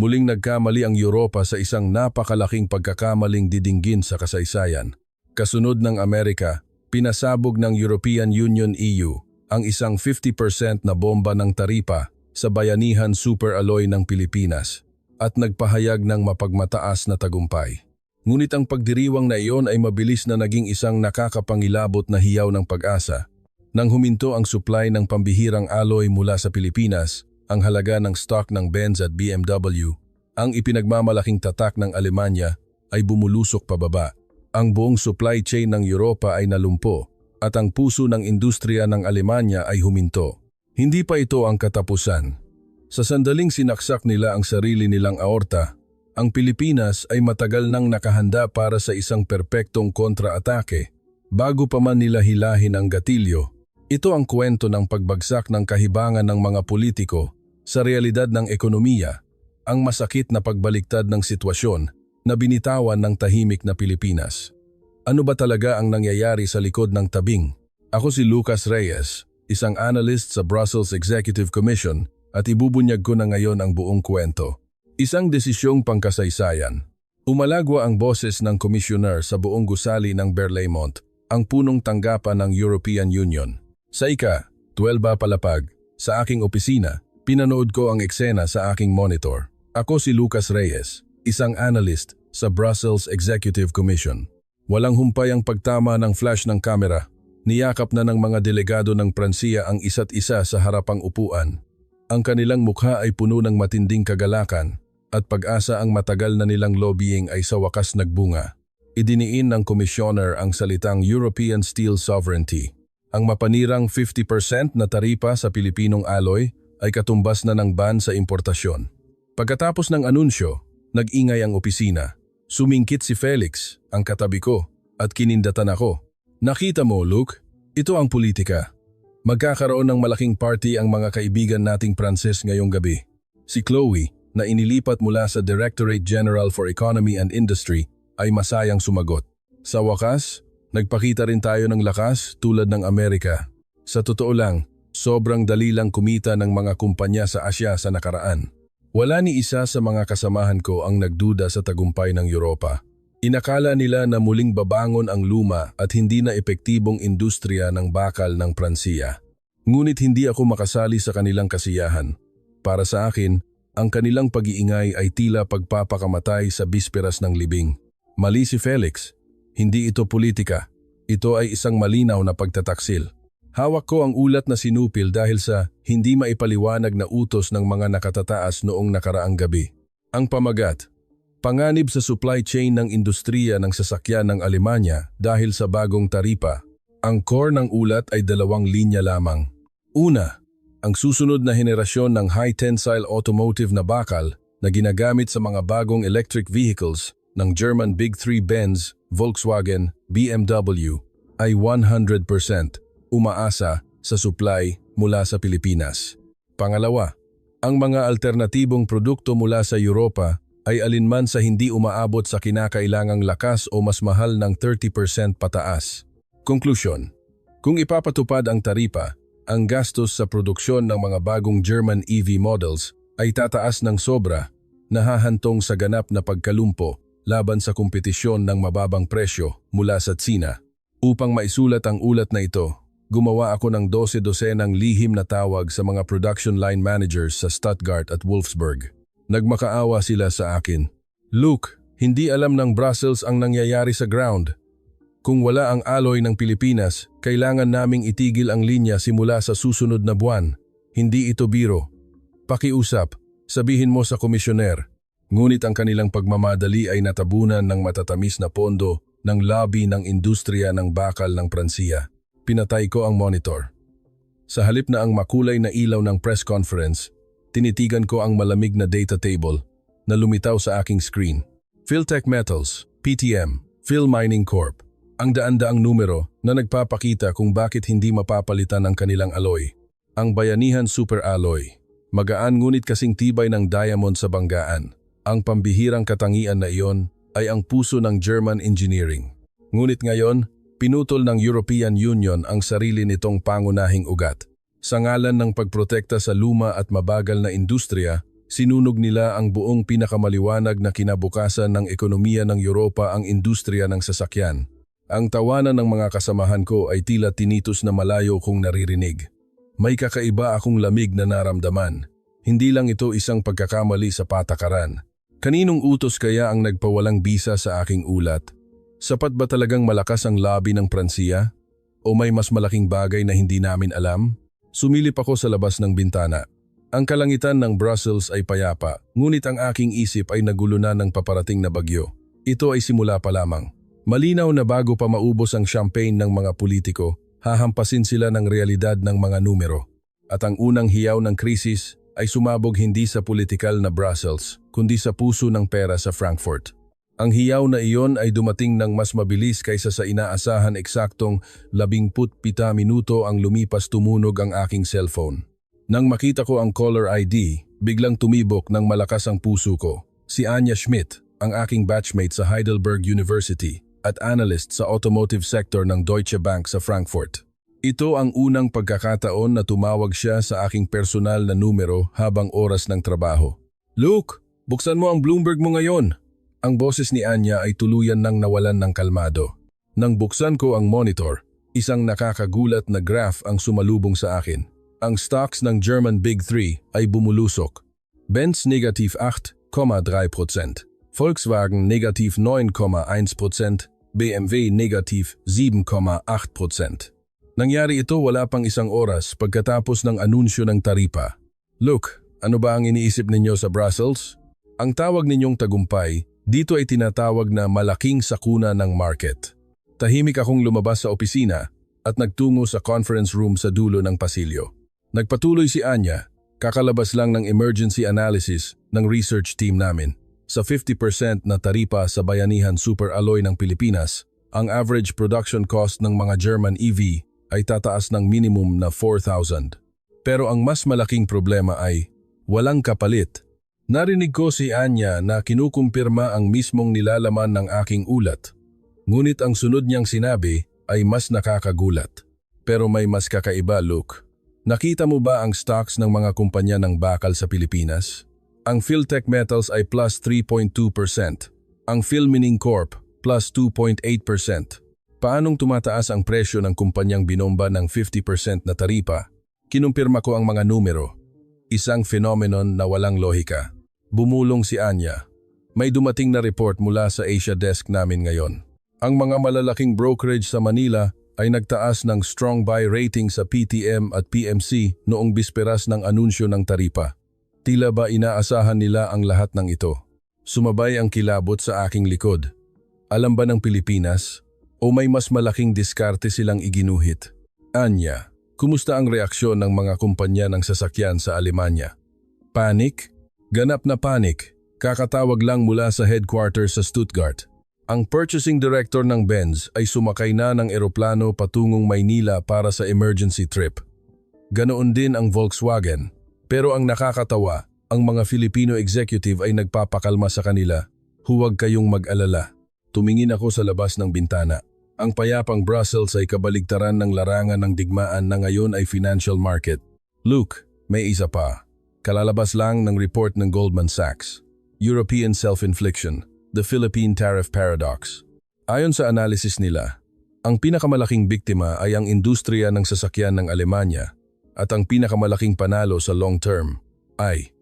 Muling nagkamali ang Europa sa isang napakalaking pagkakamaling didinggin sa kasaysayan. Kasunod ng Amerika, pinasabog ng European Union EU ang isang 50% na bomba ng taripa sa bayanihan superalloy ng Pilipinas at nagpahayag ng mapagmataas na tagumpay. Ngunit ang pagdiriwang na iyon ay mabilis na naging isang nakakapangilabot na hiyaw ng pag-asa. Nang huminto ang supply ng pambihirang alloy mula sa Pilipinas, ang halaga ng stock ng Benz at BMW, ang ipinagmamalaking tatak ng Alemanya, ay bumulusok pababa. Ang buong supply chain ng Europa ay nalumpo at ang puso ng industriya ng Alemanya ay huminto. Hindi pa ito ang katapusan. Sa sandaling sinaksak nila ang sarili nilang aorta, ang Pilipinas ay matagal nang nakahanda para sa isang perpektong kontra-atake bago pa man nila hilahin ang gatilyo. Ito ang kwento ng pagbagsak ng kahibangan ng mga politiko sa realidad ng ekonomiya, ang masakit na pagbaliktad ng sitwasyon na binitawan ng tahimik na Pilipinas. Ano ba talaga ang nangyayari sa likod ng tabing? Ako si Lucas Reyes, isang analyst sa Brussels Executive Commission, at ibubunyag ko na ngayon ang buong kwento. Isang desisyong pangkasaysayan. Umalagwa ang boses ng komisyoner sa buong gusali ng Berlaymont, ang punong tanggapan ng European Union. Sa ika-12 palapag, sa aking opisina, pinanood ko ang eksena sa aking monitor. Ako si Lucas Reyes, isang analyst sa Brussels Executive Commission. Walang humpay ang pagtama ng flash ng kamera. Niyakap na ng mga delegado ng Pransiya ang isa't isa sa harapang upuan. Ang kanilang mukha ay puno ng matinding kagalakan at pag-asa ang matagal na nilang lobbying ay sa wakas nagbunga. Idiniin ng komisyoner ang salitang European Steel Sovereignty. Ang mapanirang 50% na taripa sa Pilipinong alloy ay katumbas na ng ban sa importasyon. Pagkatapos ng anunsyo, nag-ingay ang opisina. Sumingkit si Felix, ang katabi ko, at kinindatan ako. Nakita mo, Luke? Ito ang politika. Magkakaroon ng malaking party ang mga kaibigan nating Pranses ngayong gabi. Si Chloe, na inilipat mula sa Directorate General for Economy and Industry, ay masayang sumagot. Sa wakas, nagpakita rin tayo ng lakas tulad ng Amerika. Sa totoo lang, sobrang dali lang kumita ng mga kumpanya sa Asya sa nakaraan. Wala ni isa sa mga kasamahan ko ang nagduda sa tagumpay ng Europa. Inakala nila na muling babangon ang luma at hindi na epektibong industriya ng bakal ng Pransiya. Ngunit hindi ako makasali sa kanilang kasiyahan. Para sa akin, ang kanilang pag-iingay ay tila pagpapakamatay sa bisperas ng libing. Mali si Felix. Hindi ito politika. Ito ay isang malinaw na pagtataksil. Hawak ko ang ulat na sinupil dahil sa hindi maipaliwanag na utos ng mga nakatataas noong nakaraang gabi. Ang pamagat, panganib sa supply chain ng industriya ng sasakyan ng Alemanya dahil sa bagong taripa. Ang core ng ulat ay 2 linya lamang. Una, ang susunod na henerasyon ng high-tensile automotive na bakal na ginagamit sa mga bagong electric vehicles ng German Big Three Benz, Volkswagen, BMW ay 100% umaasa sa supply mula sa Pilipinas. Pangalawa, ang mga alternatibong produkto mula sa Europa ay alinman sa hindi umaabot sa kinakailangang lakas o mas mahal ng 30% pataas. Konklusyon, kung ipapatupad ang taripa, ang gastos sa produksyon ng mga bagong German EV models ay tataas ng sobra, nahahantong sa ganap na pagkalumpo laban sa kompetisyon ng mababang presyo mula sa Tsina. Upang maisulat ang ulat na ito, gumawa ako ng 12-dosenang lihim na tawag sa mga production line managers sa Stuttgart at Wolfsburg. Nagmakaawa sila sa akin. Luke, hindi alam ng Brussels ang nangyayari sa ground. Kung wala ang alloy ng Pilipinas, kailangan naming itigil ang linya simula sa susunod na buwan. Hindi ito biro. Pakiusap, sabihin mo sa komisyoner. Ngunit ang kanilang pagmamadali ay natabunan ng matatamis na pondo ng lobby ng industriya ng bakal ng Pransiya. Pinatay ko ang monitor. Sa halip na ang makulay na ilaw ng press conference, tinitigan ko ang malamig na data table na lumitaw sa aking screen. Philtech Metals, PTM, Phil Mining Corp. Ang daan-daang numero na nagpapakita kung bakit hindi mapapalitan ang kanilang alloy. Ang bayanihan super alloy. Magaan ngunit kasing tibay ng diamond sa banggaan. Ang pambihirang katangian na iyon ay ang puso ng German engineering. Ngunit ngayon, pinutol ng European Union ang sarili nitong pangunahing ugat. Sa ngalan ng pagprotekta sa luma at mabagal na industriya, Sinunog nila ang buong pinakamaliwanag na kinabukasan ng ekonomiya ng Europa, ang industriya ng sasakyan. Ang tawanan ng mga kasamahan ko ay tila tinitos na malayo kong naririnig. May kakaiba akong lamig na naramdaman. Hindi lang ito isang pagkakamali sa patakaran. Kaninong utos kaya ang nagpawalang bisa sa aking ulat? Sapat ba talagang malakas ang lobby ng Pransiya? O may mas malaking bagay na hindi namin alam? Sumilip ako sa labas ng bintana. Ang kalangitan ng Brussels ay payapa, ngunit ang aking isip ay nagulo na ng paparating na bagyo. Ito ay simula pa lamang. Malinaw na bago pa maubos ang champagne ng mga politiko, hahampasin sila ng realidad ng mga numero. At ang unang hiyaw ng krisis ay sumabog hindi sa politikal na Brussels, kundi sa puso ng pera sa Frankfurt. Ang hiyaw na iyon ay dumating ng mas mabilis kaysa sa inaasahan. Eksaktong 17 minuto ang lumipas tumunog ang aking cellphone. Nang makita ko ang caller ID, biglang tumibok ng malakas ang puso ko. Si Anya Schmidt, ang aking batchmate sa Heidelberg University at analyst sa automotive sector ng Deutsche Bank sa Frankfurt. Ito ang unang pagkakataon na tumawag siya sa aking personal na numero habang oras ng trabaho. "Luke, buksan mo ang Bloomberg mo ngayon." Ang boses ni Anya ay tuluyan nang nawalan ng kalmado. Nang buksan ko ang monitor, isang nakakagulat na graph ang sumalubong sa akin. Ang stocks ng German Big Three ay bumulusok. Benz negative 8,3%, Volkswagen negative 9,1%, BMW negative 7,8%. Nangyari ito wala pang isang oras pagkatapos ng anunsyo ng taripa. "Look, ano ba ang iniisip ninyo sa Brussels?" Ang tawag ninyong tagumpay, dito ay tinatawag na malaking sakuna ng market. Tahimik akong lumabas sa opisina at nagtungo sa conference room sa dulo ng pasilyo. Nagpatuloy si Anya, kakalabas lang ng emergency analysis ng research team namin. Sa 50% na taripa sa Bayanihan Super Alloy ng Pilipinas, ang average production cost ng mga German EV ay tataas ng minimum na 4,000. Pero ang mas malaking problema ay walang kapalit. Narinig ko si Anya na kinukumpirma ang mismong nilalaman ng aking ulat. Ngunit ang sunod niyang sinabi ay mas nakakagulat. "Pero may mas kakaiba, Luke. Nakita mo ba ang stocks ng mga kumpanya ng bakal sa Pilipinas? Ang Philtech Metals ay plus 3.2%. Ang Philmining Corp plus 2.8%. Paanong tumataas ang presyo ng kumpanyang binomba ng 50% na taripa? Kinumpirma ko ang mga numero. Isang phenomenon na walang lohika." Bumulong si Anya. "May dumating na report mula sa Asia desk namin ngayon. Ang mga malalaking brokerage sa Manila ay nagtaas ng strong buy rating sa PTM at PMC noong bisperas ng anunsyo ng taripa. Tila ba inaasahan nila ang lahat ng ito?" Sumabay ang kilabot sa aking likod. Alam ba ng Pilipinas? O may mas malaking diskarte silang iginuhit? "Anya, kumusta ang reaksyon ng mga kumpanya ng sasakyan sa Alemanya?" Panik? Ganap na panik. Kakatawag lang mula sa headquarters sa Stuttgart. Ang purchasing director ng Benz ay sumakay na ng eroplano patungong Maynila para sa emergency trip. Ganoon din ang Volkswagen. Pero ang nakakatawa, ang mga Filipino executive ay nagpapakalma sa kanila. "Huwag kayong mag-alala." Tumingin ako sa labas ng bintana. Ang payapang Brussels ay kabaligtaran ng larangan ng digmaan na ngayon ay financial market. "Luke, may isa pa. Kalalabas lang ng report ng Goldman Sachs. European Self-Infliction, the Philippine Tariff Paradox." Ayon sa analysis nila, ang pinakamalaking biktima ay ang industriya ng sasakyan ng Alemanya at ang pinakamalaking panalo sa long term ay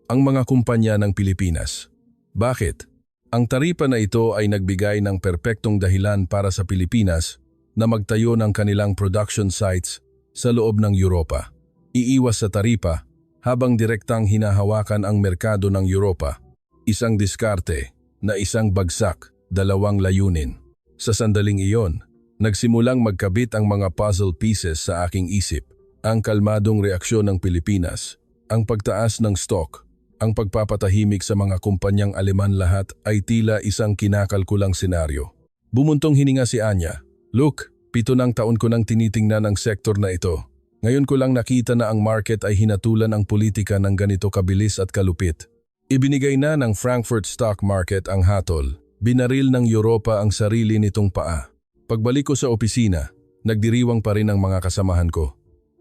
ang mga kumpanya ng Pilipinas. Bakit? Ang taripa na ito ay nagbigay ng perpektong dahilan para sa Pilipinas na magtayo ng kanilang production sites sa loob ng Europa. Iiwas sa taripa habang direktang hinahawakan ang merkado ng Europa. Isang diskarte na isang bagsak, dalawang layunin. Sa sandaling iyon, nagsimulang magkabit ang mga puzzle pieces sa aking isip. Ang kalmadong reaksyon ng Pilipinas, ang pagtaas ng stock, ang pagpapatahimik sa mga kumpanyang Aleman, lahat ay tila isang kinakalkulang senaryo. Bumuntong hininga si Anya. "Look, 7 taon ko nang tinitingnan ang sektor na ito. Ngayon ko lang nakita na ang market ay hinatulan ang politika ng ganito kabilis at kalupit. Ibinigay na ng Frankfurt stock market ang hatol. Binaril ng Europa ang sarili nitong paa. Pagbalik ko sa opisina, nagdiriwang pa rin ang mga kasamahan ko.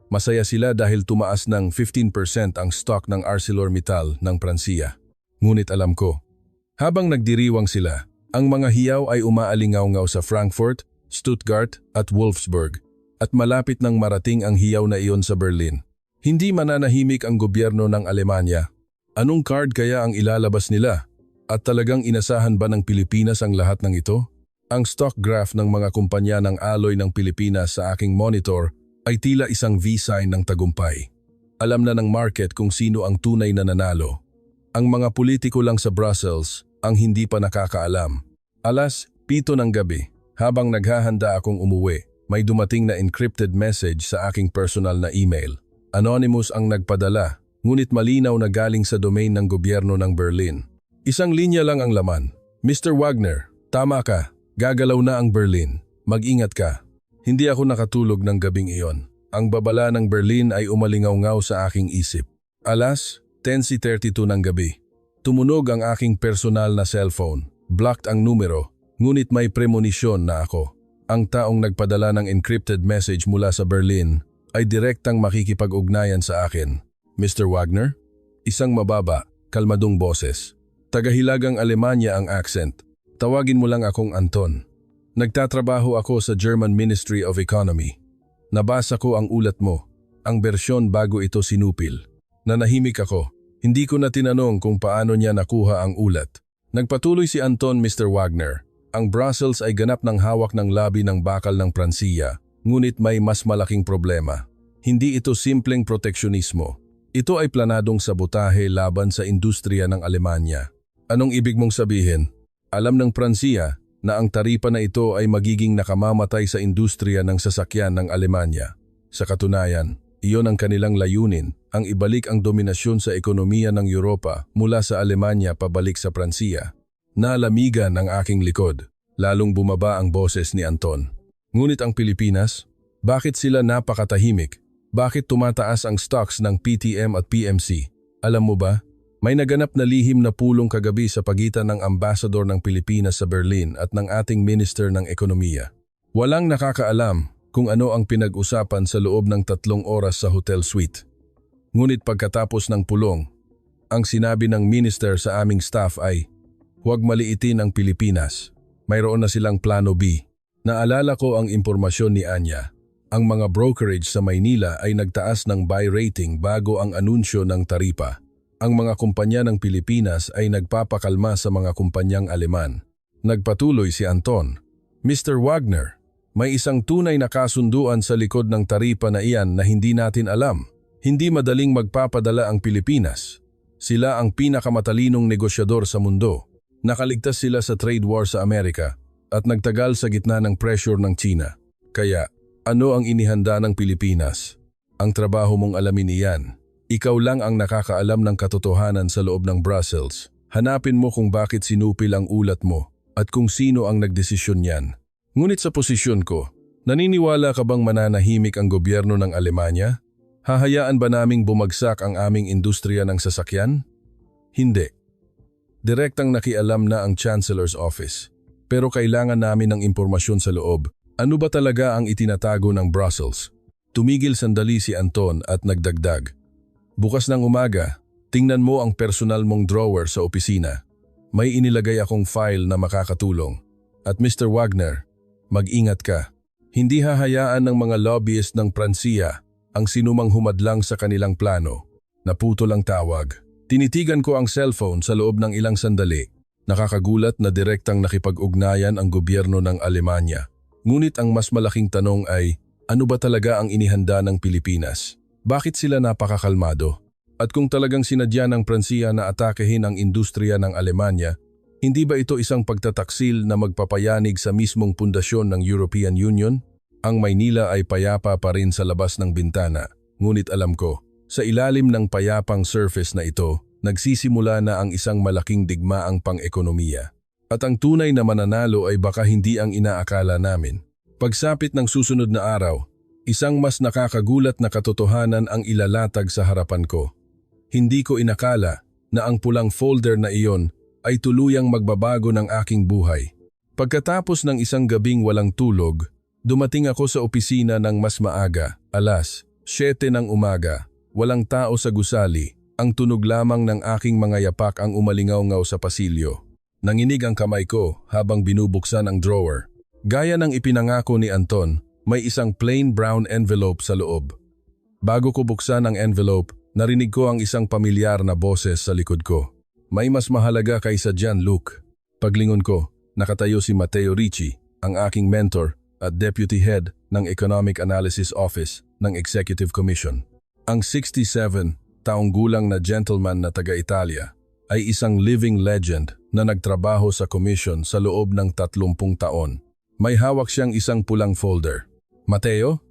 Masaya sila dahil tumaas ng 15% ang stock ng ArcelorMittal ng Pransiya. Ngunit alam ko, habang nagdiriwang sila, ang mga hiyaw ay umaalingaw-ngaw sa Frankfurt, Stuttgart at Wolfsburg at malapit nang marating ang hiyaw na iyon sa Berlin. Hindi mananahimik ang gobyerno ng Alemanya. Anong card kaya ang ilalabas nila? At talagang inasahan ba ng Pilipinas ang lahat ng ito? Ang stock graph ng mga kumpanya ng alloy ng Pilipinas sa aking monitor ay tila isang V-sign ng tagumpay. Alam na ng market kung sino ang tunay na nanalo. Ang mga politiko lang sa Brussels ang hindi pa nakakaalam. 7:00 ng gabi, habang naghahanda akong umuwi, may dumating na encrypted message sa aking personal na email. Anonymous ang nagpadala, ngunit malinaw na galing sa domain ng gobyerno ng Berlin. Isang linya lang ang laman. Mr. Wagner, tama ka. Gagalaw na ang Berlin. Mag-ingat ka. Hindi ako nakatulog ng gabing iyon. Ang babala ng Berlin ay umalingaw-ngaw sa aking isip. 10:32 ng gabi. Tumunog ang aking personal na cellphone. Blocked ang numero, ngunit may premonisyon na ako. Ang taong nagpadala ng encrypted message mula sa Berlin ay direktang makikipag-ugnayan sa akin. Mr. Wagner? Isang mababa, kalmadong boses. Tagahilagang Alemanya ang accent. Tawagin mo lang akong Anton. Nagtatrabaho ako sa German Ministry of Economy. Nabasa ko ang ulat mo, ang bersyon bago ito sinupil. Nanahimik ako. Hindi ko na tinanong kung paano niya nakuha ang ulat. Nagpatuloy si Anton, Mr. Wagner. Ang Brussels ay ganap ng hawak ng labi ng bakal ng Pransiya, ngunit may mas malaking problema. Hindi ito simpleng proteksyunismo. Ito ay planadong sabotahe laban sa industriya ng Alemanya. Anong ibig mong sabihin? Alam ng Pransiya na ang taripa na ito ay magiging nakamamatay sa industriya ng sasakyan ng Alemanya. Sa katunayan, iyon ang kanilang layunin, ang ibalik ang dominasyon sa ekonomiya ng Europa mula sa Alemanya pabalik sa Pransiya. Nalamigan ang aking likod, lalong bumaba ang boses ni Anton. Ngunit ang Pilipinas? Bakit sila napakatahimik? Bakit tumataas ang stocks ng PTM at PMC? Alam mo ba? May naganap na lihim na pulong kagabi sa pagitan ng ambassador ng Pilipinas sa Berlin at ng ating Minister ng Ekonomiya. Walang nakakaalam kung ano ang pinag-usapan sa loob ng 3 oras sa hotel suite. Ngunit pagkatapos ng pulong, ang sinabi ng minister sa aming staff ay, huwag maliitin ang Pilipinas. Mayroon na silang plano B. Naalala ko ang impormasyon ni Anya. Ang mga brokerage sa Maynila ay nagtaas ng buy rating bago ang anunsyo ng taripa. Ang mga kumpanya ng Pilipinas ay nagpapakalma sa mga kumpanyang Aleman. Nagpatuloy si Anton. Mr. Wagner, may isang tunay na kasunduan sa likod ng taripa na iyan na hindi natin alam. Hindi madaling magpapadala ang Pilipinas. Sila ang pinakamatalinong negosyador sa mundo. Nakaligtas sila sa trade war sa Amerika at nagtagal sa gitna ng pressure ng China. Kaya, ano ang inihanda ng Pilipinas? Ang trabaho mong alamin iyan. Ikaw lang ang nakakaalam ng katotohanan sa loob ng Brussels. Hanapin mo kung bakit sinupil ang ulat mo at kung sino ang nagdesisyon niyan. Ngunit sa posisyon ko, naniniwala ka bang mananahimik ang gobyerno ng Alemanya? Hahayaan ba naming bumagsak ang aming industriya ng sasakyan? Hindi. Direktang nakialam na ang Chancellor's Office. Pero kailangan namin ng impormasyon sa loob. Ano ba talaga ang itinatago ng Brussels? Tumigil sandali si Anton at nagdagdag. Bukas ng umaga, tingnan mo ang personal mong drawer sa opisina. May inilagay akong file na makakatulong. At Mr. Wagner, mag-ingat ka. Hindi hahayaan ng mga lobbyist ng Pransiya ang sinumang humadlang sa kanilang plano. Naputol ang tawag. Tinitigan ko ang cellphone sa loob ng ilang sandali. Nakakagulat na direktang nakipag-ugnayan ang gobyerno ng Alemanya. Ngunit ang mas malaking tanong ay, ano ba talaga ang inihanda ng Pilipinas? Bakit sila napakakalmado? At kung talagang sinadya ng Pransiya na atakehin ang industriya ng Alemanya, hindi ba ito isang pagtataksil na magpapayanig sa mismong pundasyon ng European Union? Ang Maynila ay payapa pa rin sa labas ng bintana, ngunit alam ko, sa ilalim ng payapang surface na ito, nagsisimula na ang isang malaking digmaang pang-ekonomiya. At ang tunay na mananalo ay baka hindi ang inaakala namin. Pagsapit ng susunod na araw, isang mas nakakagulat na katotohanan ang ilalatag sa harapan ko. Hindi ko inakala na ang pulang folder na iyon ay tuluyang magbabago ng aking buhay. Pagkatapos ng isang gabing walang tulog, dumating ako sa opisina ng mas maaga, 7 ng umaga, walang tao sa gusali, ang tunog lamang ng aking mga yapak ang umalingaw-ngaw sa pasilyo. Nanginig ang kamay ko habang binubuksan ang drawer. Gaya ng ipinangako ni Anton, may isang plain brown envelope sa loob. Bago ko buksan ang envelope, narinig ko ang isang pamilyar na boses sa likod ko. May mas mahalaga kaysa dyan, Luke. Paglingon ko, nakatayo si Matteo Ricci, ang aking mentor at deputy head ng Economic Analysis Office ng Executive Commission. Ang 67 taong gulang na gentleman na taga-Italia ay isang living legend na nagtrabaho sa commission sa loob ng 30 taon. May hawak siyang isang pulang folder. Matteo,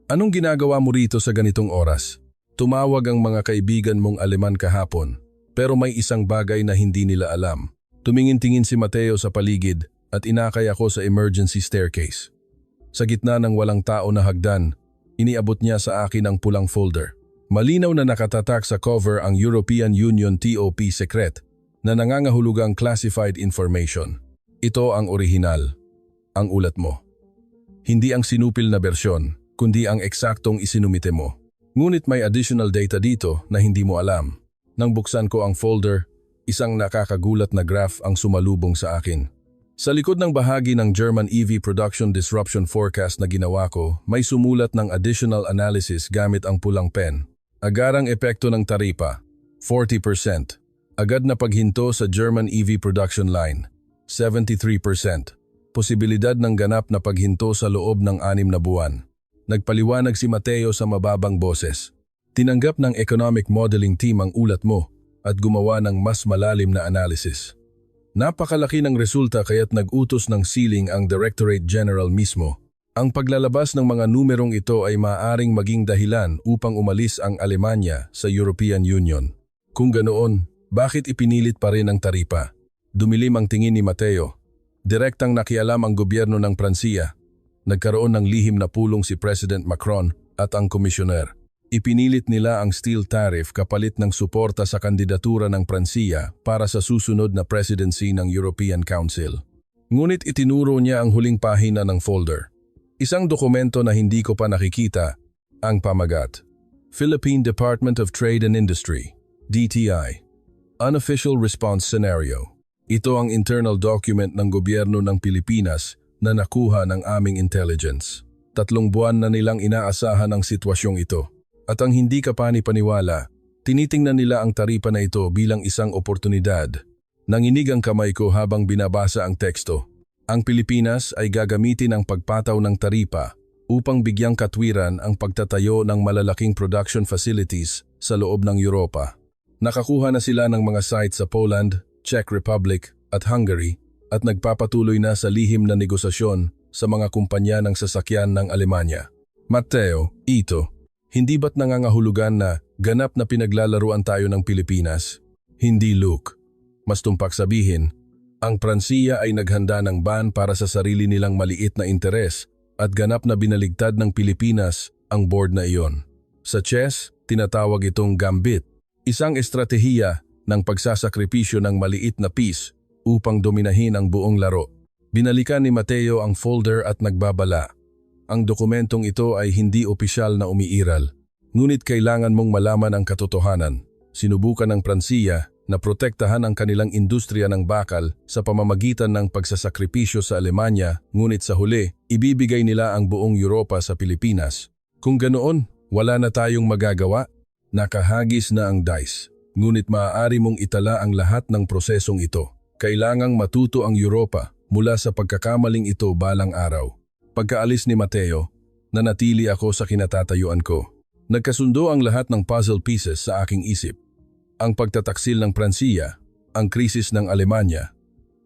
anong ginagawa mo rito sa ganitong oras? Tumawag ang mga kaibigan mong Aleman kahapon, pero may isang bagay na hindi nila alam. Tumingin-tingin si Matteo sa paligid at inakay ako sa emergency staircase. Sa gitna ng walang tao na hagdan, iniabot niya sa akin ang pulang folder. Malinaw na nakatatak sa cover ang European Union TOP secret na nangangahulugang classified information. Ito ang orihinal, ang ulat mo. Hindi ang sinupil na bersyon, kundi ang eksaktong isinumite mo. Ngunit may additional data dito na hindi mo alam. Nang buksan ko ang folder, isang nakakagulat na graph ang sumalubong sa akin. Sa likod ng bahagi ng German EV Production Disruption Forecast na ginawa ko, may sumulat ng additional analysis gamit ang pulang pen. Agarang epekto ng taripa, 40%. Agad na paghinto sa German EV production line, 73%. Posibilidad ng ganap na paghinto sa loob ng 6 na buwan. Nagpaliwanag si Matteo sa mababang boses. Tinanggap ng economic modeling team ang ulat mo at gumawa ng mas malalim na analysis. Napakalaki ng resulta kaya't nag-utos ng ceiling ang Directorate General mismo. Ang paglalabas ng mga numerong ito ay maaaring maging dahilan upang umalis ang Alemanya sa European Union. Kung ganoon, bakit ipinilit pa rin ang taripa? Dumilim ang tingin ni Matteo. Direktang nakialam ang gobyerno ng Pransiya. Nagkaroon ng lihim na pulong si President Macron at ang komisyoner. Ipinilit nila ang steel tariff kapalit ng suporta sa kandidatura ng Pransiya para sa susunod na presidency ng European Council. Ngunit itinuro niya ang huling pahina ng folder. Isang dokumento na hindi ko pa nakikita, ang pamagat. Philippine Department of Trade and Industry, DTI. Unofficial Response Scenario. Ito ang internal document ng gobyerno ng Pilipinas na nakuha ng aming intelligence. 3 buwan na nilang inaasahan ang sitwasyong ito. At ang hindi ka pani-paniwala, tinitingnan nila ang taripa na ito bilang isang oportunidad. Nanginig ang kamay ko habang binabasa ang teksto. Ang Pilipinas ay gagamitin ang pagpataw ng taripa upang bigyang katwiran ang pagtatayo ng malalaking production facilities sa loob ng Europa. Nakakuha na sila ng mga sites sa Poland, Czech Republic at Hungary at nagpapatuloy na sa lihim na negosasyon sa mga kumpanya ng sasakyan ng Alemanya. Matteo, ito. Hindi ba't nangangahulugan na ganap na pinaglalaruan tayo ng Pilipinas? Hindi, Luke. Mas tumpak sabihin, ang Pransiya ay naghanda ng ban para sa sarili nilang maliit na interes at ganap na binaligtad ng Pilipinas ang board na iyon. Sa chess, tinatawag itong gambit, isang estratehiya ng pagsasakripisyo ng maliit na piece upang dominahin ang buong laro. Binalikan ni Matteo ang folder at nagbabala. Ang dokumentong ito ay hindi opisyal na umiiral, ngunit kailangan mong malaman ang katotohanan. Sinubukan ng Pransiya na protektahan ang kanilang industriya ng bakal sa pamamagitan ng pagsasakripisyo sa Alemanya, ngunit sa huli, ibibigay nila ang buong Europa sa Pilipinas. Kung ganoon, wala na tayong magagawa. Nakahagis na ang dice, ngunit maaari mong itala ang lahat ng prosesong ito. Kailangang matuto ang Europa mula sa pagkakamaling ito balang araw. Pagkaalis ni Matteo, nanatili ako sa kinatatayuan ko. Nagkasundo ang lahat ng puzzle pieces sa aking isip. Ang pagtataksil ng Pransiya, ang krisis ng Alemanya,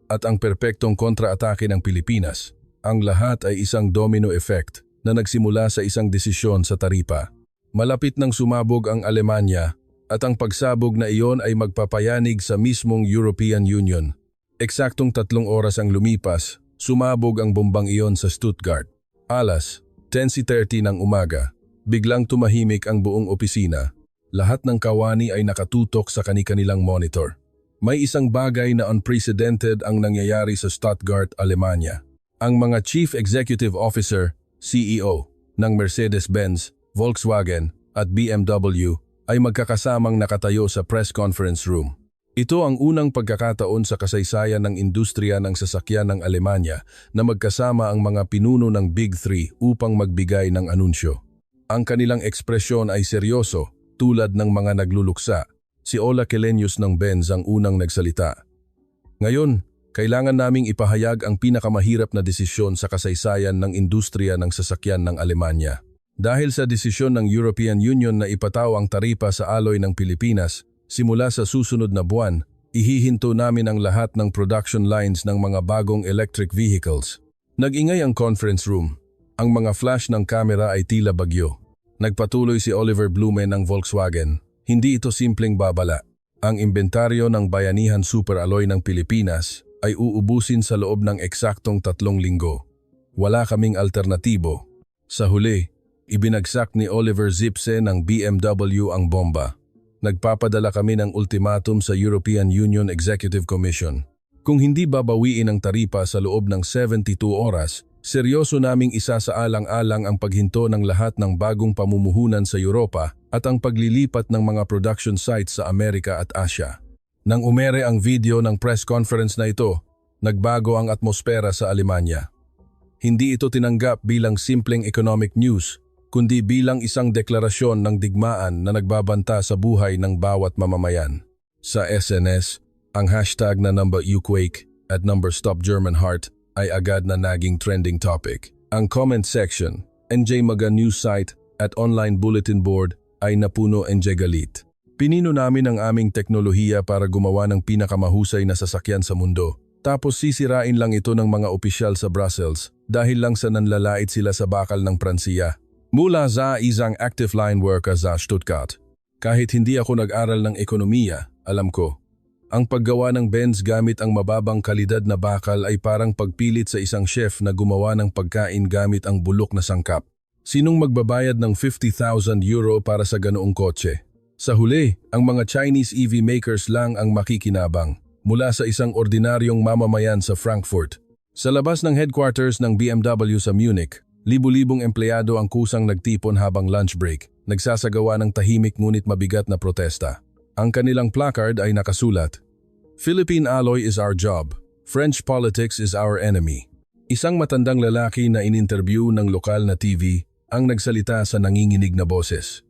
at ang perpektong kontra-atake ng Pilipinas. Ang lahat ay isang domino effect na nagsimula sa isang desisyon sa taripa. Malapit nang sumabog ang Alemanya at ang pagsabog na iyon ay magpapayanig sa mismong European Union. Eksaktong 3 oras ang lumipas, sumabog ang bombang iyon sa Stuttgart. Alas 10:30 ng umaga, biglang tumahimik ang buong opisina. Lahat ng kawani ay nakatutok sa kani-kanilang monitor. May isang bagay na unprecedented ang nangyayari sa Stuttgart, Alemanya. Ang mga Chief Executive Officer, CEO, ng Mercedes-Benz, Volkswagen at BMW ay magkakasamang nakatayo sa press conference room. Ito ang unang pagkakataon sa kasaysayan ng industriya ng sasakyan ng Alemanya na magkasama ang mga pinuno ng Big Three upang magbigay ng anunsyo. Ang kanilang ekspresyon ay seryoso, tulad ng mga nagluluksa. Si Ola Källenius ng Benz ang unang nagsalita. Ngayon, kailangan naming ipahayag ang pinakamahirap na desisyon sa kasaysayan ng industriya ng sasakyan ng Alemanya. Dahil sa desisyon ng European Union na ipataw ang taripa sa alloy ng Pilipinas, simula sa susunod na buwan, ihihinto namin ang lahat ng production lines ng mga bagong electric vehicles. Nag-ingay ang conference room. Ang mga flash ng kamera ay tila bagyo. Nagpatuloy si Oliver Blume ng Volkswagen. Hindi ito simpleng babala. Ang inventaryo ng Bayanihan Superalloy ng Pilipinas ay uubusin sa loob ng eksaktong 3 linggo. Wala kaming alternatibo. Sa huli, ibinagsak ni Oliver Zipse ng BMW ang bomba. Nagpapadala kami ng ultimatum sa European Union Executive Commission. Kung hindi babawiin ang taripa sa loob ng 72 oras, seryoso naming isasaalang-alang ang paghinto ng lahat ng bagong pamumuhunan sa Europa at ang paglilipat ng mga production sites sa Amerika at Asia. Nang umere ang video ng press conference na ito, nagbago ang atmosfera sa Alemanya. Hindi ito tinanggap bilang simpleng economic news, kundi bilang isang deklarasyon ng digmaan na nagbabanta sa buhay ng bawat mamamayan. Sa SNS, ang hashtag na #Ukraine at #StopGermanHeart ay agad na naging trending topic. Ang comment section, NJ Maga News Site at online bulletin board ay napuno NJ Galit. Pinino namin ang aming teknolohiya para gumawa ng pinakamahusay na sasakyan sa mundo. Tapos sisirain lang ito ng mga opisyal sa Brussels dahil lang sa nanlalait sila sa bakal ng Pransiya. Mula sa isang active line worker sa Stuttgart. Kahit hindi ako nag-aral ng ekonomiya, alam ko. Ang paggawa ng Benz gamit ang mababang kalidad na bakal ay parang pagpilit sa isang chef na gumawa ng pagkain gamit ang bulok na sangkap. Sinong magbabayad ng €50,000 para sa ganoong kotse? Sa huli, ang mga Chinese EV makers lang ang makikinabang mula sa isang ordinaryong mamamayan sa Frankfurt. Sa labas ng headquarters ng BMW sa Munich, libu-libong empleyado ang kusang nagtipon habang lunch break, nagsasagawa ng tahimik ngunit mabigat na protesta. Ang kanilang placard ay nakasulat, "Philippine alloy is our job. French politics is our enemy." Isang matandang lalaki na ininterview ng lokal na TV ang nagsalita sa nanginginig na boses.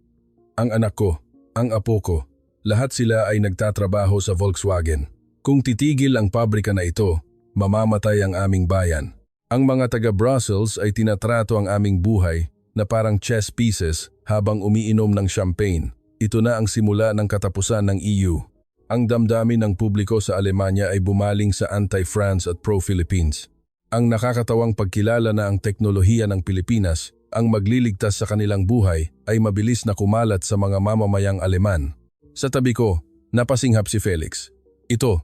Ang anak ko, ang apo ko, lahat sila ay nagtatrabaho sa Volkswagen. Kung titigil ang pabrika na ito, mamamatay ang aming bayan. Ang mga taga-Brussels ay tinatrato ang aming buhay na parang chess pieces habang umiinom ng champagne. Ito na ang simula ng katapusan ng EU. Ang damdamin ng publiko sa Alemanya ay bumaling sa anti-France at pro-Philippines. Ang nakakatawang pagkilala na ang teknolohiya ng Pilipinas ang magliligtas sa kanilang buhay ay mabilis na kumalat sa mga mamamayang Aleman. Sa tabi ko, napasinghap si Felix. Ito,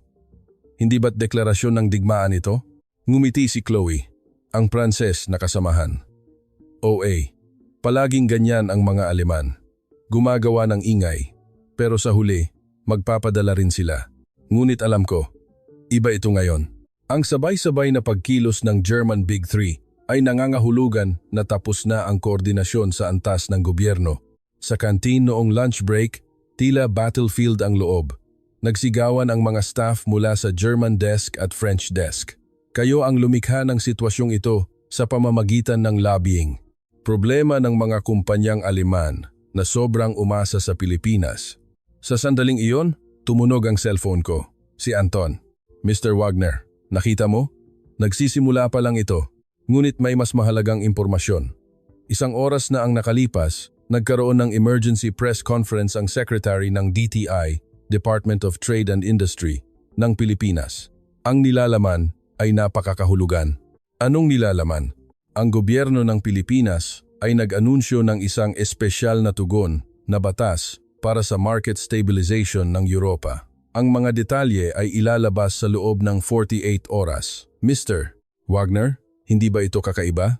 hindi ba't deklarasyon ng digmaan ito? Ngumiti si Chloe, ang Pranses na kasamahan. OA, palaging ganyan ang mga Aleman. Gumagawa ng ingay, pero sa huli, magpapadala rin sila. Ngunit alam ko, iba ito ngayon. Ang sabay-sabay na pagkilos ng German Big Three ay nangangahulugan na tapos na ang koordinasyon sa antas ng gobyerno. Sa kantin noong lunch break, tila battlefield ang loob. Nagsigawan ang mga staff mula sa German desk at French desk. Kayo ang lumikha ng sitwasyong ito sa pamamagitan ng lobbying. Problema ng mga kumpanyang Aleman na sobrang umasa sa Pilipinas. Sa sandaling iyon, tumunog ang cellphone ko. Si Anton. Mr. Wagner, nakita mo? Nagsisimula pa lang ito. Ngunit may mas mahalagang impormasyon. Isang oras na ang nakalipas, nagkaroon ng emergency press conference ang secretary ng DTI, Department of Trade and Industry, ng Pilipinas. Ang nilalaman ay napakakahulugan. Anong nilalaman? Ang gobyerno ng Pilipinas ay nag-anunsyo ng isang espesyal na tugon na batas para sa market stabilization ng Europa. Ang mga detalye ay ilalabas sa loob ng 48 oras. Mr. Wagner, hindi ba ito kakaiba?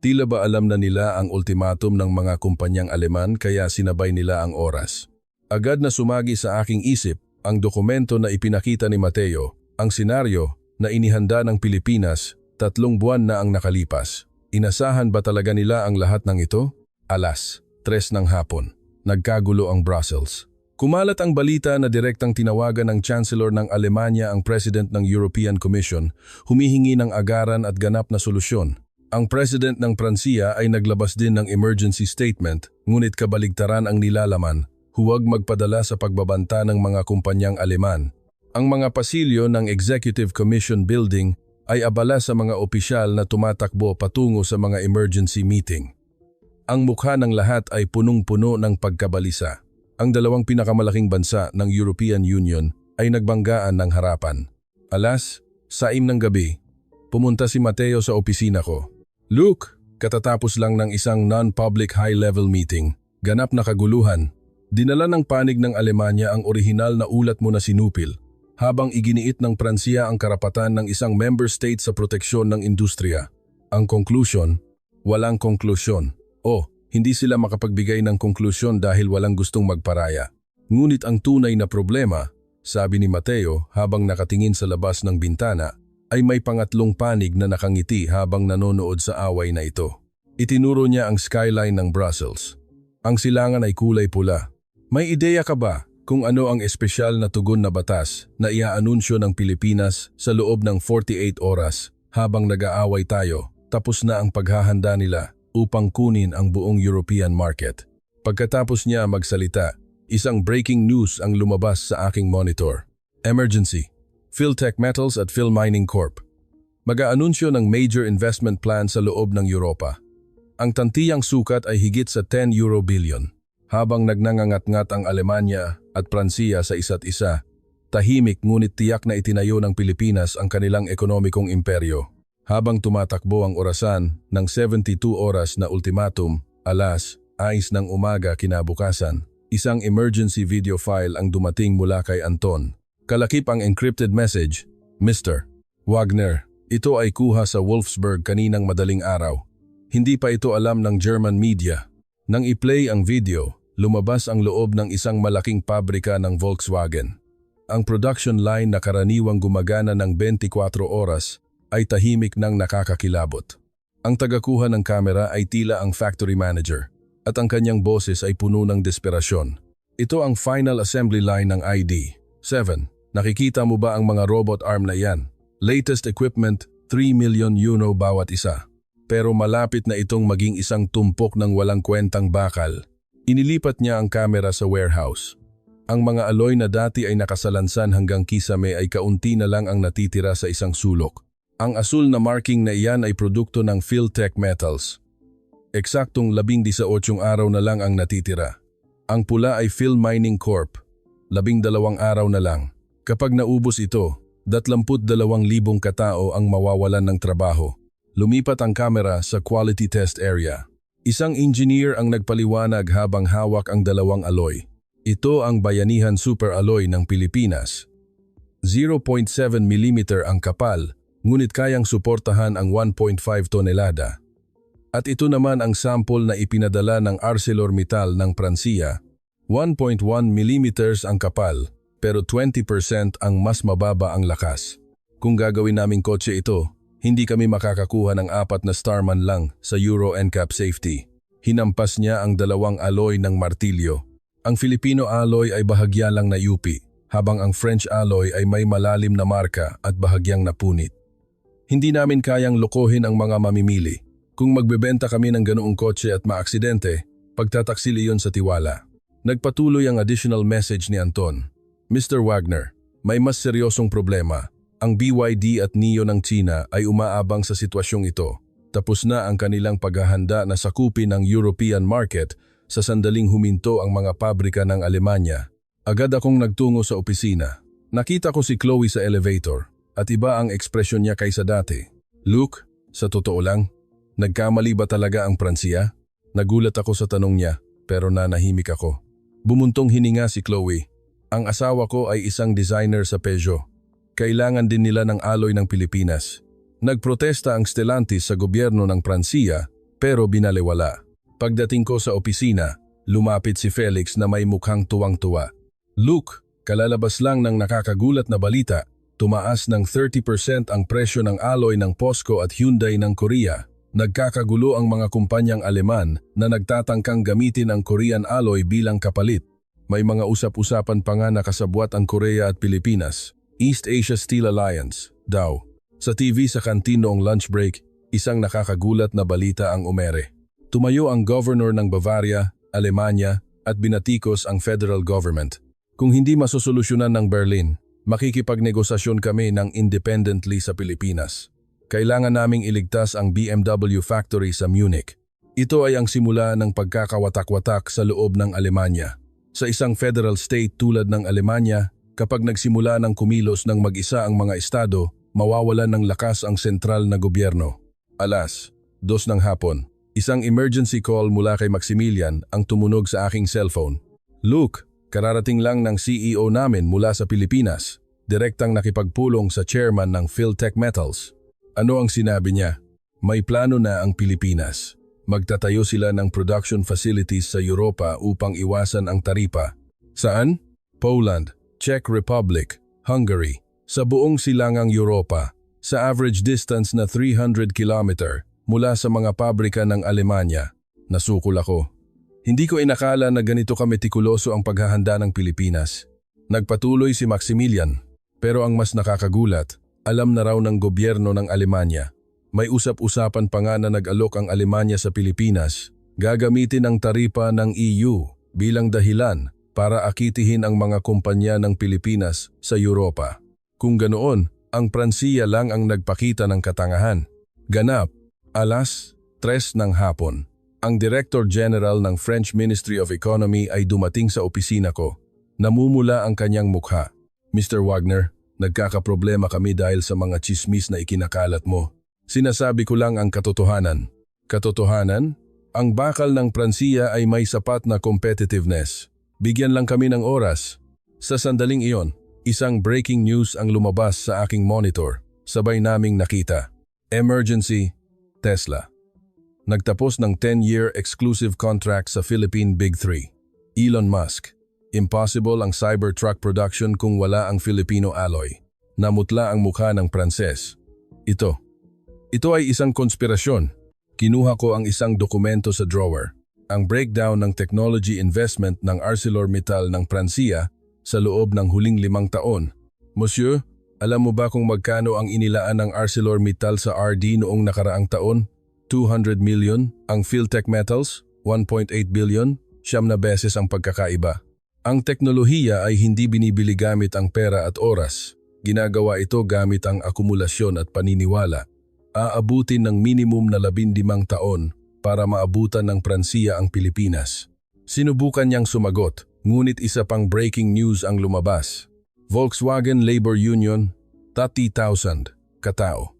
Tila ba alam na nila ang ultimatum ng mga kumpanyang Aleman kaya sinabay nila ang oras? Agad na sumagi sa aking isip ang dokumento na ipinakita ni Mateo, ang senaryo na inihanda ng Pilipinas 3 buwan na ang nakalipas. Inasahan ba talaga nila ang lahat ng ito? 3:00 ng hapon. nagkagulo ang Brussels. Kumalat ang balita na direktang tinawagan ng Chancellor ng Alemanya ang President ng European Commission, humihingi ng agaran at ganap na solusyon. Ang President ng Pransiya ay naglabas din ng emergency statement, ngunit kabaligtaran ang nilalaman, huwag magpadala sa pagbabanta ng mga kumpanyang Aleman. Ang mga pasilyo ng Executive Commission Building ay abala sa mga opisyal na tumatakbo patungo sa mga emergency meeting. Ang mukha ng lahat ay punong-puno ng pagkabalisa. Ang dalawang pinakamalaking bansa ng European Union ay nagbanggaan ng harapan. Alas, 6 ng gabi, pumunta si Mateo sa opisina ko. Luke, katatapos lang ng isang non-public high-level meeting, ganap na kaguluhan. Dinala ng panig ng Alemanya ang orihinal na ulat mo na sinupil, habang iginiit ng Pransiya ang karapatan ng isang member state sa proteksyon ng industriya. Ang conclusion, walang konklusyon. Hindi sila makapagbigay ng konklusyon dahil walang gustong magparaya. Ngunit ang tunay na problema, sabi ni Mateo habang nakatingin sa labas ng bintana, ay may pangatlong panig na nakangiti habang nanonood sa away na ito. Itinuro niya ang skyline ng Brussels. Ang silangan ay kulay pula. May ideya ka ba kung ano ang espesyal na tugon na batas na iaanunsyo ng Pilipinas sa loob ng 48 oras habang nag-aaway tayo, tapos na ang paghahanda nila upang kunin ang buong European market? Pagkatapos niya magsalita, isang breaking news ang lumabas sa aking monitor. Emergency. Philtech Metals at Phil Mining Corp. Mag-aanunsyo ng major investment plan sa loob ng Europa. Ang tantiyang sukat ay higit sa 10 euro billion. Habang nagngangangat-ngat ang Alemanya at Pransiya sa isa't isa, tahimik ngunit tiyak na itinayo ng Pilipinas ang kanilang ekonomikong imperyo. Habang tumatakbo ang orasan ng 72 oras na ultimatum, alas 6 ng umaga kinabukasan, isang emergency video file ang dumating mula kay Anton. Kalakip ang encrypted message, Mr. Wagner, ito ay kuha sa Wolfsburg kaninang madaling araw. Hindi pa ito alam ng German media. Nang i-play ang video, lumabas ang loob ng isang malaking pabrika ng Volkswagen. Ang production line na karaniwang gumagana ng 24 oras ay tahimik ng nakakakilabot. Ang tagakuha ng kamera ay tila ang factory manager at ang kanyang boses ay puno ng desperasyon. Ito ang final assembly line ng ID-7. Nakikita mo ba ang mga robot arm na yan? Latest equipment, 3 million euro bawat isa. Pero malapit na itong maging isang tumpok ng walang kwentang bakal. Inilipat niya ang kamera sa warehouse. Ang mga alloy na dati ay nakasalansan hanggang kisame ay kaunti na lang ang natitira sa isang sulok. Ang asul na marking na iyan ay produkto ng Philtech Metals. Eksaktong 18 araw na lang ang natitira. Ang pula ay Phil Mining Corp. 12 araw na lang. Kapag naubos ito, 22,000 katao ang mawawalan ng trabaho. Lumipat ang kamera sa quality test area. Isang engineer ang nagpaliwanag habang hawak ang dalawang alloy. Ito ang Bayanihan Super Alloy ng Pilipinas. 0.7 mm ang kapal, ngunit kayang suportahan ang 1.5 tonelada. At ito naman ang sample na ipinadala ng ArcelorMittal ng Pransiya. 1.1 mm ang kapal, pero 20% ang mas mababa ang lakas. Kung gagawin naming kotse ito, hindi kami makakakuha ng 4 na starman lang sa Euro NCAP safety. Hinampas niya ang dalawang alloy ng martilyo. Ang Filipino alloy ay bahagya lang na UP, habang ang French alloy ay may malalim na marka at bahagyang napunit. Hindi namin kayang lokohin ang mga mamimili. Kung magbebenta kami ng ganoong kotse at maaksidente, pagtataksil iyon sa tiwala. Nagpatuloy ang additional message ni Anton. Mr. Wagner, may mas seryosong problema. Ang BYD at NIO ng China ay umaabang sa sitwasyong ito. Tapos na ang kanilang paghahanda na sakupin ang European market sa sandaling huminto ang mga pabrika ng Alemanya. Agad akong nagtungo sa opisina. Nakita ko si Chloe sa elevator. At iba ang ekspresyon niya kaysa dati. Luke, sa totoo lang, nagkamali ba talaga ang Pransiya? Nagulat ako sa tanong niya, pero nanahimik ako. Bumuntong hininga si Chloe. Ang asawa ko ay isang designer sa Peugeot. Kailangan din nila ng alloy ng Pilipinas. Nagprotesta ang Stellantis sa gobyerno ng Pransiya, pero binalewala. Pagdating ko sa opisina, lumapit si Felix na may mukhang tuwang-tuwa. Luke, kalalabas lang ng nakakagulat na balita. Tumaas ng 30% ang presyo ng alloy ng POSCO at Hyundai ng Korea. Nagkakagulo ang mga kumpanyang Aleman na nagtatangkang gamitin ang Korean alloy bilang kapalit. May mga usap-usapan pa nga nakasabwat ang Korea at Pilipinas. East Asia Steel Alliance, daw. Sa TV sa kantin noong lunch break, isang nakakagulat na balita ang umere. Tumayo ang governor ng Bavaria, Alemanya at binatikos ang federal government. Kung hindi masosolusyonan ng Berlin, makikipagnegosasyon kami ng independently sa Pilipinas. Kailangan naming iligtas ang BMW factory sa Munich. Ito ay ang simula ng pagkakawatak-watak sa loob ng Alemanya. Sa isang federal state tulad ng Alemanya, kapag nagsimula ng kumilos ng mag-isa ang mga estado, mawawalan ng lakas ang sentral na gobyerno. 2:00 ng hapon, isang emergency call mula kay Maximilian ang tumunog sa aking cellphone. Luke, kararating lang ng CEO namin mula sa Pilipinas. Direktang nakipagpulong sa chairman ng Philtech Metals. Ano ang sinabi niya? May plano na ang Pilipinas. Magtatayo sila ng production facilities sa Europa upang iwasan ang taripa. Saan? Poland, Czech Republic, Hungary. Sa buong silangang Europa, sa average distance na 300 kilometer mula sa mga pabrika ng Alemanya. Nasukol ako. Hindi ko inakala na ganito kametikuloso ang paghahanda ng Pilipinas. Nagpatuloy si Maximilian, pero ang mas nakakagulat, alam na raw ng gobyerno ng Alemanya. May usap-usapan pa nga na nag-alok ang Alemanya sa Pilipinas, gagamitin ang taripa ng EU bilang dahilan para akitihin ang mga kumpanya ng Pilipinas sa Europa. Kung ganoon, ang Pransiya lang ang nagpakita ng katangahan. Ganap, 3:00 ng hapon. Ang Director General ng French Ministry of Economy ay dumating sa opisina ko. Namumula ang kanyang mukha. Mr. Wagner, nagkakaproblema kami dahil sa mga tsismis na ikinakalat mo. Sinasabi ko lang ang katotohanan. Katotohanan? Ang bakal ng Pransiya ay may sapat na competitiveness. Bigyan lang kami ng oras. Sa sandaling iyon, isang breaking news ang lumabas sa aking monitor. Sabay naming nakita. Emergency, Tesla. Nagtapos ng 10-year exclusive contract sa Philippine Big Three. Elon Musk. Impossible ang Cybertruck production kung wala ang Filipino alloy. Namutla ang mukha ng Pranses. Ito ay isang konspirasyon. Kinuha ko ang isang dokumento sa drawer. Ang breakdown ng technology investment ng ArcelorMittal ng Pransiya sa loob ng huling 5 taon. Monsieur, alam mo ba kung magkano ang inilaan ng ArcelorMittal sa RD noong nakaraang taon? 200 million. Ang Philtech Metals, 1.8 billion. 9 beses ang pagkakaiba. Ang teknolohiya ay hindi binibili gamit ang pera at oras. Ginagawa ito gamit ang akumulasyon at paniniwala. Aabutin ng minimum na 15 taon para maabutan ng Pransiya ang Pilipinas. Sinubukan niyang sumagot, ngunit isa pang breaking news ang lumabas. Volkswagen Labor Union, 30,000 katao.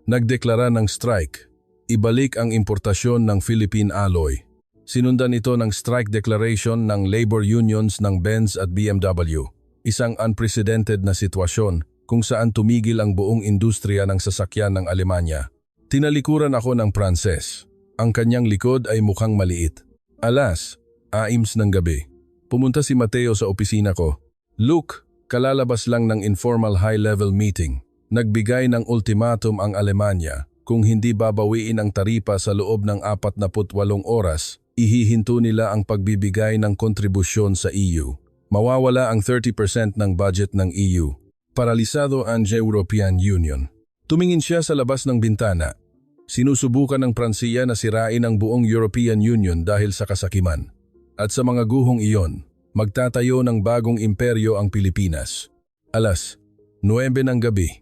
Nagdeklara ng strike. Ibalik ang importasyon ng Philippine alloy. Sinundan ito ng strike declaration ng labor unions ng Benz at BMW. Isang unprecedented na sitwasyon kung saan tumigil ang buong industriya ng sasakyan ng Alemanya. Tinalikuran ako ng Pranses. Ang kanyang likod ay mukhang maliit. 6:00 ng gabi. Pumunta si Mateo sa opisina ko. Luke, kalalabas lang ng informal high-level meeting. Nagbigay ng ultimatum ang Alemanya. Kung hindi babawiin ang taripa sa loob ng 48 oras, ihihinto nila ang pagbibigay ng kontribusyon sa EU. Mawawala ang 30% ng budget ng EU. Paralisado ang European Union. Tumingin siya sa labas ng bintana. Sinusubukan ng Pransiya na sirain ang buong European Union dahil sa kasakiman. At sa mga guhong iyon, magtatayo ng bagong imperyo ang Pilipinas. 9:00 ng gabi.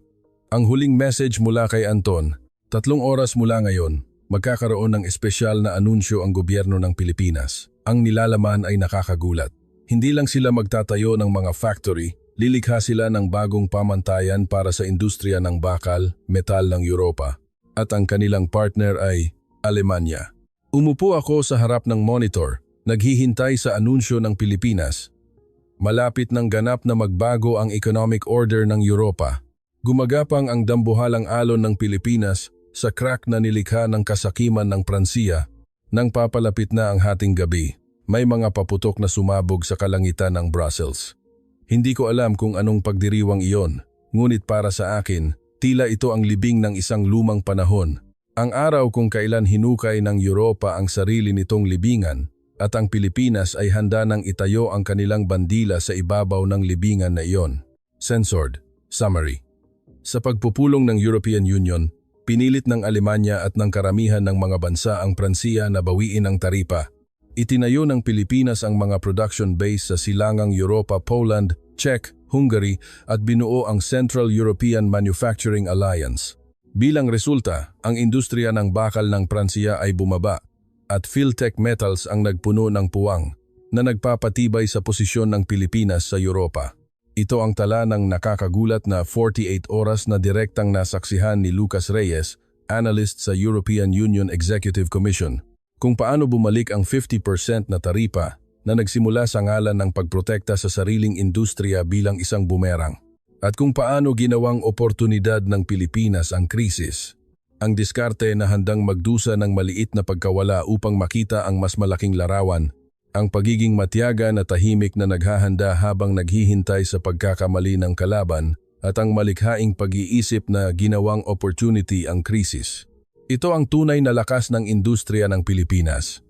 Ang huling message mula kay Anton, 3 oras mula ngayon, magkakaroon ng espesyal na anunsyo ang gobyerno ng Pilipinas. Ang nilalaman ay nakakagulat. Hindi lang sila magtatayo ng mga factory, lilikha sila ng bagong pamantayan para sa industriya ng bakal, metal ng Europa. At ang kanilang partner ay Alemanya. Umupo ako sa harap ng monitor, naghihintay sa anunsyo ng Pilipinas. Malapit ng ganap na magbago ang economic order ng Europa. Gumagapang ang dambuhalang alon ng Pilipinas sa crack na nilikha ng kasakiman ng Pransiya. Nang papalapit na ang hating gabi, may mga paputok na sumabog sa kalangitan ng Brussels. Hindi ko alam kung anong pagdiriwang iyon, ngunit para sa akin, tila ito ang libing ng isang lumang panahon. Ang araw kung kailan hinukay ng Europa ang sarili nitong libingan at ang Pilipinas ay handa nang itayo ang kanilang bandila sa ibabaw ng libingan na iyon. Censored. Summary. Sa pagpupulong ng European Union, pinilit ng Alemanya at ng karamihan ng mga bansa ang Pransiya na bawiin ang taripa. Itinayo ng Pilipinas ang mga production base sa silangang Europa, Poland, Czech, Hungary at binuo ang Central European Manufacturing Alliance. Bilang resulta, ang industriya ng bakal ng Pransiya ay bumaba at Philtech Metals ang nagpuno ng puwang na nagpapatibay sa posisyon ng Pilipinas sa Europa. Ito ang tala ng nakakagulat na 48 oras na direktang nasaksihan ni Lucas Reyes, analyst sa European Union Executive Commission, kung paano bumalik ang 50% na taripa na nagsimula sa ngalan ng pagprotekta sa sariling industriya bilang isang bumerang. At kung paano ginawang oportunidad ng Pilipinas ang krisis, ang diskarte na handang magdusa ng maliit na pagkawala upang makita ang mas malaking larawan, ang pagiging matiyaga na tahimik na naghahanda habang naghihintay sa pagkakamali ng kalaban, at ang malikhaing pag-iisip na ginawang opportunity ang krisis. Ito ang tunay na lakas ng industriya ng Pilipinas.